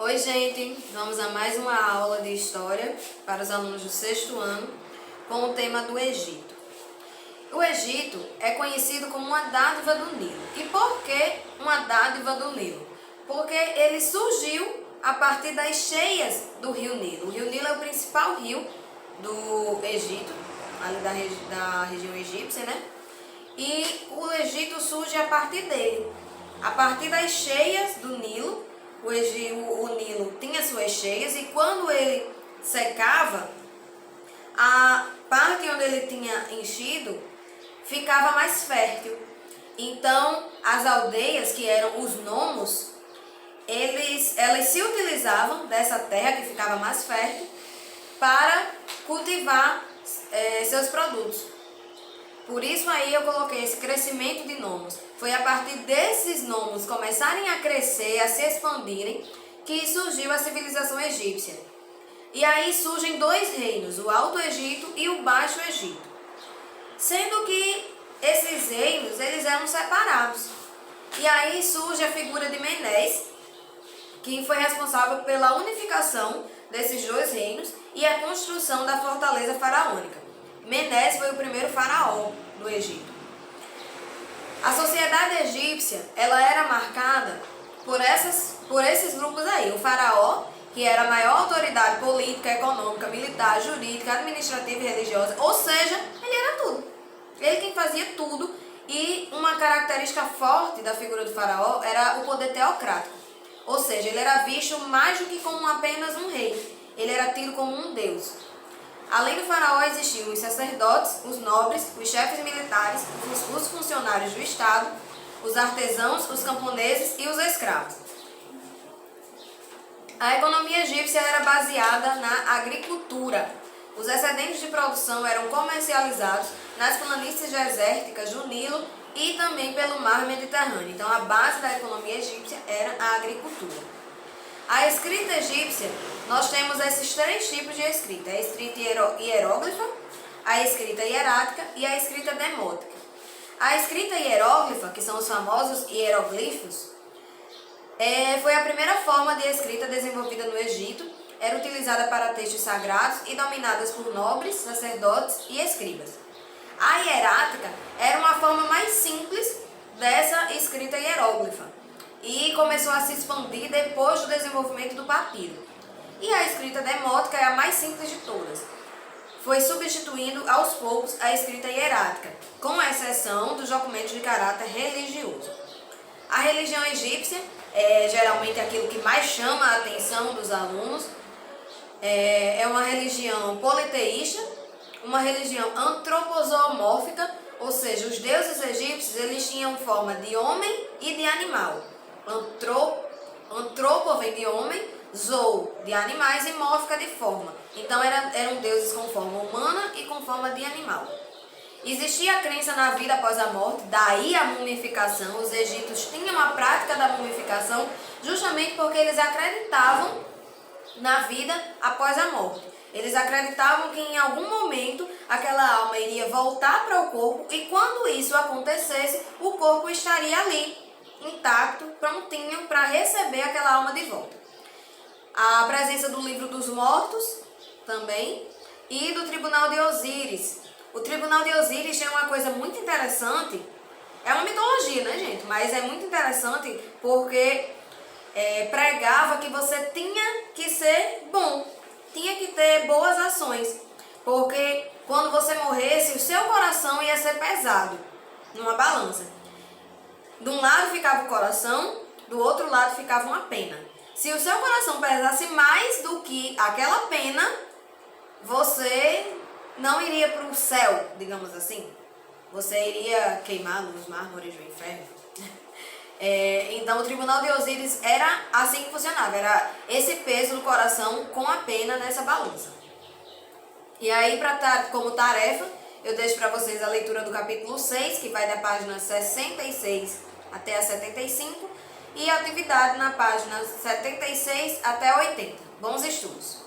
Oi, gente! Vamos a mais uma aula de História para os alunos do 6º ano com o tema do Egito. O Egito é conhecido como uma dádiva do Nilo. E por que uma dádiva do Nilo? Porque ele surgiu a partir das cheias do rio Nilo. O rio Nilo é o principal rio do Egito, ali da região egípcia, né? E o Egito surge a partir dele. A partir das cheias do Nilo, o Nilo tinha suas cheias e quando ele secava, a parte onde ele tinha enchido ficava mais fértil. Então, as aldeias, que eram os nomos, elas se utilizavam dessa terra que ficava mais fértil para cultivar seus produtos. Por isso aí eu coloquei esse crescimento de nomos. Foi a partir desses nomos começarem a crescer, a se expandirem, que surgiu a civilização egípcia. E aí surgem dois reinos, o Alto Egito e o Baixo Egito. Sendo que esses reinos, eles eram separados. E aí surge a figura de Menes, que foi responsável pela unificação desses dois reinos e a construção da fortaleza faraônica. Menes foi o primeiro faraó do Egito. A sociedade egípcia, ela era marcada por esses grupos aí. O faraó, que era a maior autoridade política, econômica, militar, jurídica, administrativa e religiosa, ou seja, ele era tudo. Ele quem fazia tudo, e uma característica forte da figura do faraó era o poder teocrático. Ou seja, ele era visto mais do que como apenas um rei. Ele era tido como um deus. Além do faraó existiam os sacerdotes, os nobres, os chefes militares, os funcionários do Estado, os artesãos, os camponeses e os escravos. A economia egípcia era baseada na agricultura. Os excedentes de produção eram comercializados nas planícies desérticas do Nilo e também pelo mar Mediterrâneo. Então a base da economia egípcia era a agricultura. A escrita egípcia, nós temos esses três tipos de escrita: a escrita hieróglifa, a escrita hierática e a escrita demótica. A escrita hieróglifa, que são os famosos hieroglifos, foi a primeira forma de escrita desenvolvida no Egito. Era utilizada para textos sagrados e dominadas por nobres, sacerdotes e escribas. A hierática era uma forma mais simples dessa escrita hieróglifa e começou a se expandir depois do desenvolvimento do papiro. E a escrita demótica é a mais simples de todas. Foi substituindo aos poucos a escrita hierática, com exceção dos documentos de caráter religioso. A religião egípcia é geralmente aquilo que mais chama a atenção dos alunos. É uma religião politeísta, uma religião antropozoomórfica, ou seja, os deuses egípcios eles tinham forma de homem e de animal. Antropo vem de homem, zoo de animais e mórfica de forma. Então eram deuses com forma humana e com forma de animal. Existia a crença na vida após a morte, daí a mumificação. Os egípcios tinham a prática da mumificação justamente porque eles acreditavam na vida após a morte. Eles acreditavam que em algum momento aquela alma iria voltar para o corpo e quando isso acontecesse, o corpo estaria ali, intacto, prontinho para receber aquela alma de volta. A presença do livro dos mortos também e do tribunal de Osíris. O tribunal de Osíris é uma coisa muito interessante. É uma mitologia, né, gente? Mas é muito interessante porque pregava que você tinha que ser bom, tinha que ter boas ações, porque quando você morresse, o seu coração ia ser pesado numa balança. De um lado ficava o coração, do outro lado ficava uma pena. Se o seu coração pesasse mais do que aquela pena, você não iria para o céu, digamos assim. Você iria queimar nos mármores do inferno. Então o tribunal de Osíris era assim que funcionava, era esse peso no coração com a pena nessa balança. E aí, como tarefa, eu deixo para vocês a leitura do capítulo 6, que vai da página 66 até a 75, e a atividade na página 76 até 80. Bons estudos!